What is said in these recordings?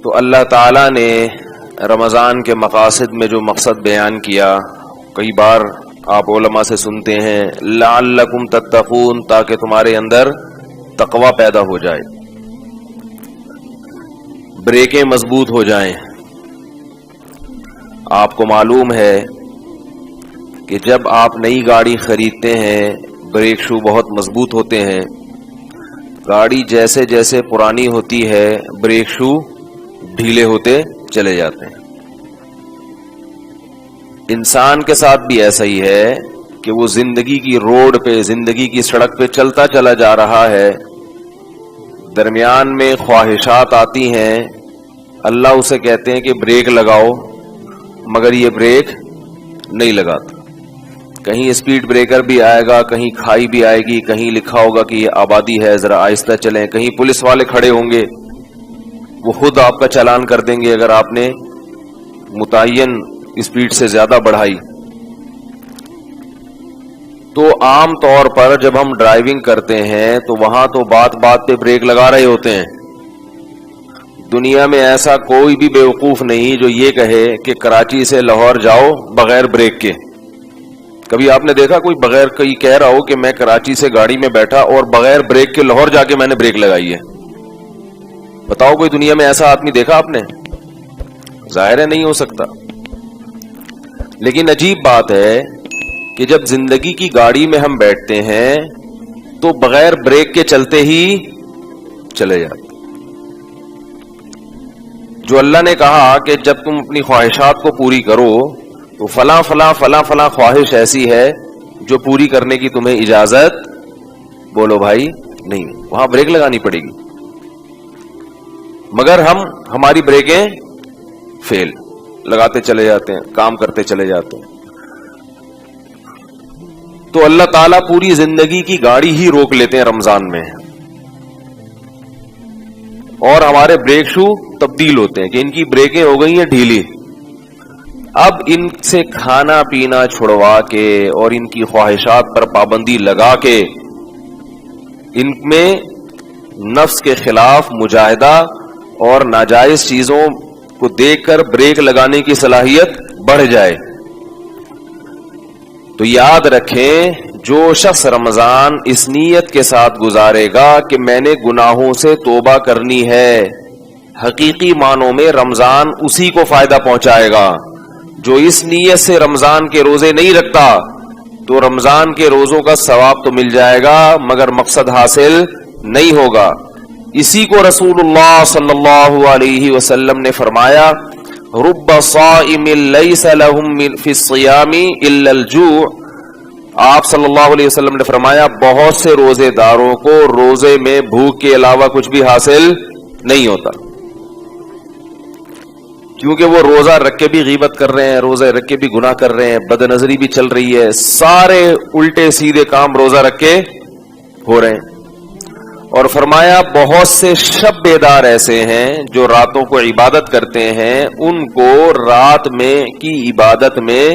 تو اللہ تعالیٰ نے رمضان کے مقاصد میں جو مقصد بیان کیا، کئی بار آپ علماء سے سنتے ہیں لعلکم تتقون، تاکہ تمہارے اندر تقوی پیدا ہو جائے، بریکیں مضبوط ہو جائیں۔ آپ کو معلوم ہے کہ جب آپ نئی گاڑی خریدتے ہیں بریک شو بہت مضبوط ہوتے ہیں، گاڑی جیسے جیسے پرانی ہوتی ہے بریک شو ڈھیلے ہوتے چلے جاتے ہیں۔ انسان کے ساتھ بھی ایسا ہی ہے کہ وہ زندگی کی روڈ پہ، زندگی کی سڑک پہ چلتا چلا جا رہا ہے، درمیان میں خواہشات آتی ہیں، اللہ اسے کہتے ہیں کہ بریک لگاؤ، مگر یہ بریک نہیں لگاتا۔ کہیں اسپیڈ بریکر بھی آئے گا، کہیں کھائی بھی آئے گی، کہیں لکھا ہوگا کہ یہ آبادی ہے ذرا آہستہ چلیں، کہیں پولیس والے کھڑے ہوں گے، وہ خود آپ کا چالان کر دیں گے اگر آپ نے متعین اسپیڈ سے زیادہ بڑھائی۔ تو عام طور پر جب ہم ڈرائیونگ کرتے ہیں تو وہاں تو بات بات پہ بریک لگا رہے ہوتے ہیں۔ دنیا میں ایسا کوئی بھی بیوقوف نہیں جو یہ کہے کہ کراچی سے لاہور جاؤ بغیر بریک کے۔ کبھی آپ نے دیکھا کوئی بغیر کوئی کہہ رہا ہو کہ میں کراچی سے گاڑی میں بیٹھا اور بغیر بریک کے لاہور جا کے میں نے بریک لگائی ہے؟ بتاؤ کوئی دنیا میں ایسا آدمی دیکھا آپ نے؟ ظاہر ہے نہیں ہو سکتا۔ لیکن عجیب بات ہے کہ جب زندگی کی گاڑی میں ہم بیٹھتے ہیں تو بغیر بریک کے چلتے ہی چلے جاتے۔ جو اللہ نے کہا کہ جب تم اپنی خواہشات کو پوری کرو تو فلاں فلاں فلاں فلاں خواہش ایسی ہے جو پوری کرنے کی تمہیں اجازت، بولو بھائی، نہیں، وہاں بریک لگانی پڑے گی۔ مگر ہماری بریکیں فیل، لگاتے چلے جاتے ہیں، کام کرتے چلے جاتے ہیں۔ تو اللہ تعالیٰ پوری زندگی کی گاڑی ہی روک لیتے ہیں رمضان میں، اور ہمارے بریک شو تبدیل ہوتے ہیں کہ ان کی بریکیں ہو گئی ہیں ڈھیلی۔ اب ان سے کھانا پینا چھڑوا کے اور ان کی خواہشات پر پابندی لگا کے ان میں نفس کے خلاف مجاہدہ اور ناجائز چیزوں کو دیکھ کر بریک لگانے کی صلاحیت بڑھ جائے۔ تو یاد رکھیں، جو شخص رمضان اس نیت کے ساتھ گزارے گا کہ میں نے گناہوں سے توبہ کرنی ہے، حقیقی معنوں میں رمضان اسی کو فائدہ پہنچائے گا۔ جو اس نیت سے رمضان کے روزے نہیں رکھتا تو رمضان کے روزوں کا ثواب تو مل جائے گا مگر مقصد حاصل نہیں ہوگا۔ اسی کو رسول اللہ صلی اللہ علیہ وسلم نے فرمایا، رب صائم لیس لہم فی الصیام الا الجوع۔ آپ صلی اللہ علیہ وسلم نے فرمایا، بہت سے روزے داروں کو روزے میں بھوک کے علاوہ کچھ بھی حاصل نہیں ہوتا، کیونکہ وہ روزہ رکھ کے بھی غیبت کر رہے ہیں، روزہ رکھ کے بھی گناہ کر رہے ہیں، بد نظری بھی چل رہی ہے، سارے الٹے سیدھے کام روزہ رکھ کے ہو رہے ہیں۔ اور فرمایا، بہت سے شب بیدار ایسے ہیں جو راتوں کو عبادت کرتے ہیں، ان کو رات میں کی عبادت میں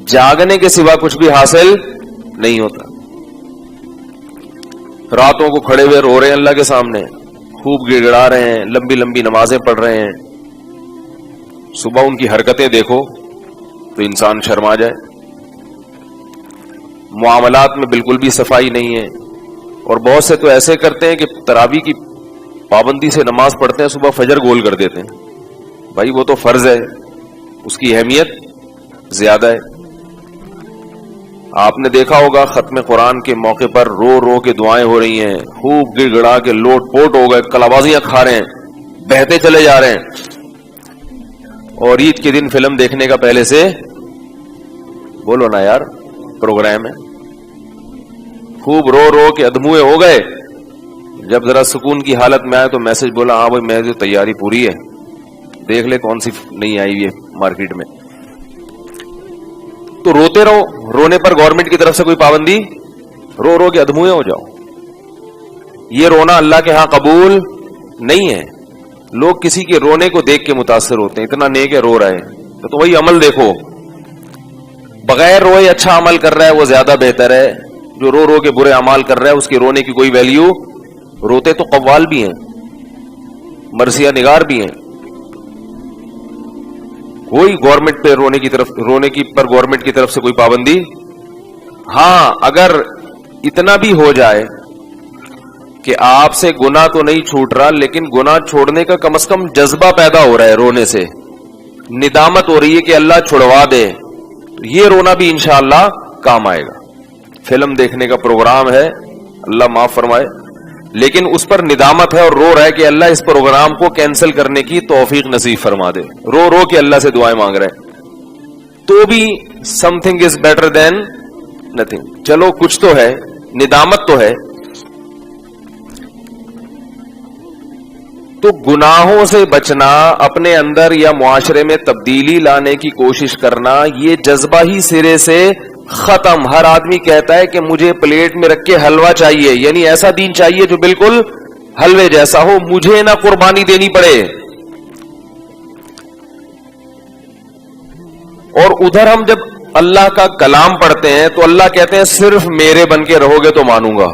جاگنے کے سوا کچھ بھی حاصل نہیں ہوتا۔ راتوں کو کھڑے ہوئے رو رہے ہیں اللہ کے سامنے، خوب گڑ گڑا رہے ہیں، لمبی لمبی نمازیں پڑھ رہے ہیں، صبح ان کی حرکتیں دیکھو تو انسان شرما جائے۔ معاملات میں بالکل بھی صفائی نہیں ہے، اور بہت سے تو ایسے کرتے ہیں کہ تراویح کی پابندی سے نماز پڑھتے ہیں، صبح فجر گول کر دیتے ہیں۔ بھائی وہ تو فرض ہے، اس کی اہمیت زیادہ ہے۔ آپ نے دیکھا ہوگا ختم قرآن کے موقع پر رو رو کے دعائیں ہو رہی ہیں، خوب گڑ گڑا کے لوٹ پوٹ ہو گئے، کلابازیاں کھا رہے ہیں، بہتے چلے جا رہے ہیں، اور عید کے دن فلم دیکھنے کا پہلے سے بولو نا یار پروگرام ہے، خوب رو رو کے ادموئے ہو گئے۔ جب ذرا سکون کی حالت میں آئے تو میسج بولا، ہاں بھائی میری تیاری پوری ہے، دیکھ لے کون سی نہیں آئی ہے مارکیٹ میں۔ تو روتے رہو، رونے پر گورنمنٹ کی طرف سے کوئی پابندی، رو رو کے ادموئے ہو جاؤ۔ یہ رونا اللہ کے ہاں قبول نہیں ہے۔ لوگ کسی کے رونے کو دیکھ کے متاثر ہوتے ہیں، اتنا نیک ہے رو رہے ہیں، تو وہی عمل دیکھو، بغیر روئے اچھا عمل کر رہا ہے وہ زیادہ بہتر ہے۔ جو رو رو کے برے اعمال کر رہا ہے اس کے رونے کی کوئی ویلیو، روتے تو قوال بھی ہیں، مرثیہ نگار بھی ہیں، कोई गवर्नमेंट पे रोने की पर गवर्नमेंट की तरफ से कोई पाबंदी। हां, अगर इतना भी हो जाए कि आपसे गुनाह तो नहीं छूट रहा, लेकिन गुनाह छोड़ने का कम से कम जज्बा पैदा हो रहा है, रोने से निदामत हो रही है कि अल्लाह छुड़वा दे, तो ये रोना भी इंशाअल्लाह काम आएगा। फिल्म देखने का प्रोग्राम है, अल्लाह माफ फरमाए, लेकिन उस पर निदामत है और रो रहा है कि अल्लाह इस प्रोग्राम को कैंसिल करने की तौफीक नसीब फरमा दे, रो रो के अल्लाह से दुआएं मांग रहे हैं, तो भी something is better than nothing. चलो कुछ तो है, निदामत तो है। तो गुनाहों से बचना, अपने अंदर या मुआशरे में तब्दीली लाने की कोशिश करना, ये जज्बा ही सिरे से खत्म। हर आदमी कहता है कि मुझे प्लेट में रख के हलवा चाहिए, यानी ऐसा दीन चाहिए जो बिल्कुल हलवे जैसा हो, मुझे ना कुर्बानी देनी पड़े। और उधर हम जब अल्लाह का कलाम पढ़ते हैं तो अल्लाह कहते हैं सिर्फ मेरे बन के रहोगे तो मानूंगा।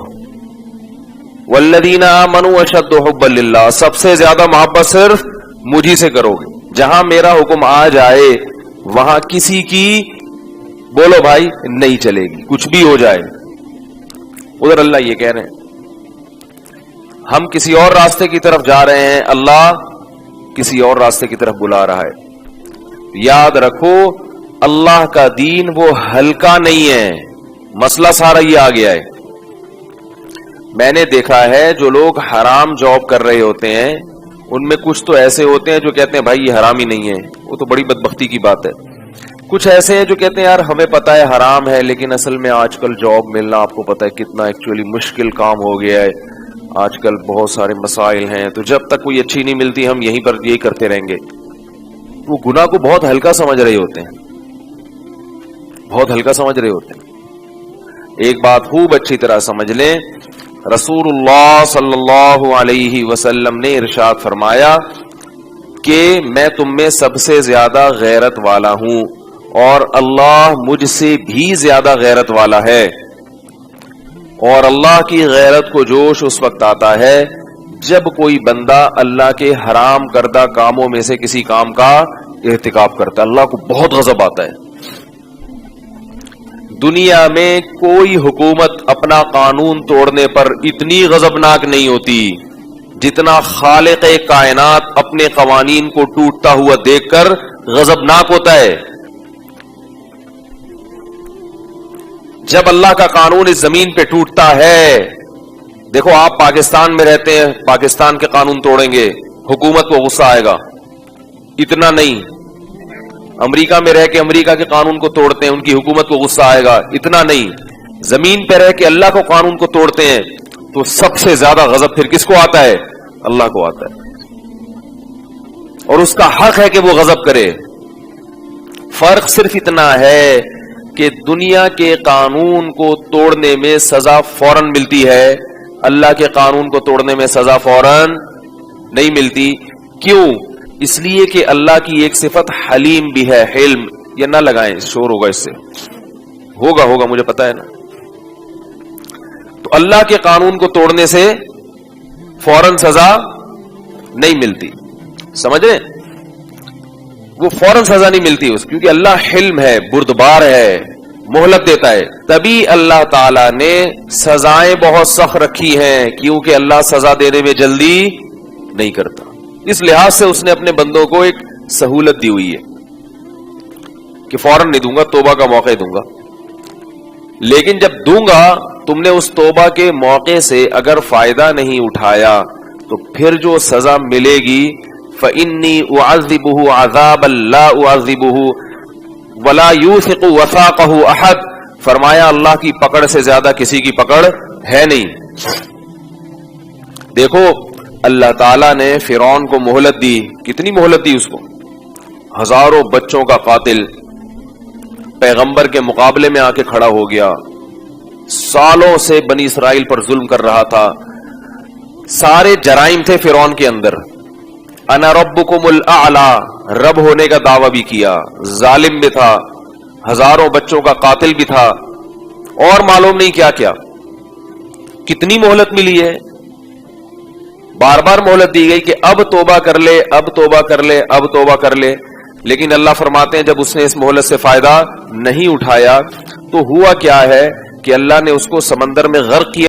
वल्लदीना आमनू अशद्दु हुब्बन लिल्लाह, सबसे ज्यादा मोहब्बत सिर्फ मुझी से करोगे। जहां मेरा हुक्म आ जाए वहां किसी की बोलो भाई नहीं चलेगी, कुछ भी हो जाए। उधर अल्लाह ये कह रहे हैं हम किसी और रास्ते की तरफ जा रहे हैं, अल्लाह किसी और रास्ते की तरफ बुला रहा है। याद रखो अल्लाह का दीन वो हल्का नहीं है, मसला सारा ये आ गया है। मैंने देखा है जो लोग हराम जॉब कर रहे होते हैं उनमें कुछ तो ऐसे होते हैं जो कहते हैं भाई ये हराम ही नहीं है, वो तो बड़ी बदबख्ती की बात है। कुछ ऐसे हैं जो कहते हैं यार हमें पता है हराम है, लेकिन असल में आजकल जॉब मिलना आपको पता है कितना एक्चुअली मुश्किल काम हो गया है, आजकल बहुत सारे मसाइल हैं, तो जब तक कोई अच्छी नहीं मिलती हम यहीं पर यही करते रहेंगे। वो गुनाह को बहुत हल्का समझ रहे होते हैं, बहुत हल्का समझ रहे होते हैं। एक बात खूब अच्छी तरह समझ लें, रसूलुल्लाह सल्लल्लाहु अलैहि वसल्लम ने इरशाद फरमाया कि मैं तुम में सबसे ज्यादा गैरत वाला हूं और अल्लाह मुझसे भी ज्यादा गैरत वाला है। और अल्लाह की गैरत को जोश उस वक्त आता है जब कोई बंदा अल्लाह के हराम करदा कामों में से किसी काम का इर्तिकाब करता है, अल्लाह को बहुत गजब आता है। दुनिया में कोई हुकूमत अपना कानून तोड़ने पर इतनी गजबनाक नहीं होती जितना खालिक़े कायनात अपने कवानीन को टूटता हुआ देखकर गजबनाक होता है। जब अल्लाह का कानून इस जमीन पे टूटता है, देखो आप पाकिस्तान में रहते हैं, पाकिस्तान के कानून तोड़ेंगे, हुकूमत को गुस्सा आएगा, इतना नहीं। अमेरिका में रह के अमेरिका के कानून को तोड़ते हैं, उनकी हुकूमत को गुस्सा आएगा, इतना नहीं। जमीन पे रह के अल्लाह को कानून को तोड़ते हैं तो सबसे ज्यादा गजब फिर किसको आता है? अल्लाह को आता है, और उसका हक है कि वो गजब करे। फर्क सिर्फ इतना है कि दुनिया के कानून को तोड़ने में सजा फौरन मिलती है, अल्लाह के कानून को तोड़ने में सजा फौरन नहीं मिलती। क्यों? इसलिए कि अल्लाह की एक सिफत हलीम भी है, हिल्म। ये ना लगाएं, शोर होगा इससे, होगा मुझे पता है ना। तो अल्लाह के कानून को तोड़ने से फौरन सजा नहीं मिलती, समझ रहे? वो फौरन सजा नहीं मिलती उसकी, क्योंकि अल्लाह हिल्म है, बुर्दबार है, मोहलत देता है। तभी अल्लाह ताला ने सजाएं बहुत सख्त रखी हैं, क्योंकि अल्लाह सजा देने में जल्दी नहीं करता। इस लिहाज से उसने अपने बंदों को एक सहूलत दी हुई है कि फौरन नहीं दूंगा, तौबा का मौका ही दूंगा। लेकिन जब दूंगा, तुमने उस तौबा के मौके से अगर फायदा नहीं उठाया तो फिर जो सजा मिलेगी, फ़इन्नी उअज़्ज़िबुहु अज़ाबन ला उअज़्ज़िबुहु वला यूसिक़ु वसाक़हु अहद। फरमाया अल्लाह की पकड़ से ज्यादा किसी की पकड़ है नहीं। देखो अल्लाह ताला ने फिरौन को मोहलत दी, कितनी मोहलत दी उसको। हजारों बच्चों का कातिल पैगंबर के मुकाबले में आके खड़ा हो गया, सालों से बनी इसराइल पर जुल्म कर रहा था, सारे जराइम थे फिरौन के अंदर। अना रब्बुकुमुल आला, रब होने का दावा भी किया, जालिम भी था, हजारों बच्चों का कातिल भी था, और मालूम नहीं क्या क्या। कितनी मोहलत मिली है, बार बार मोहलत दी गई कि अब तौबा कर ले, अब तौबा कर ले, अब तौबा कर ले। لیکن اللہ فرماتے ہیں جب اس نے اس مہلت سے فائدہ نہیں اٹھایا تو ہوا کیا ہے کہ اللہ نے اس کو سمندر میں غرق کیا.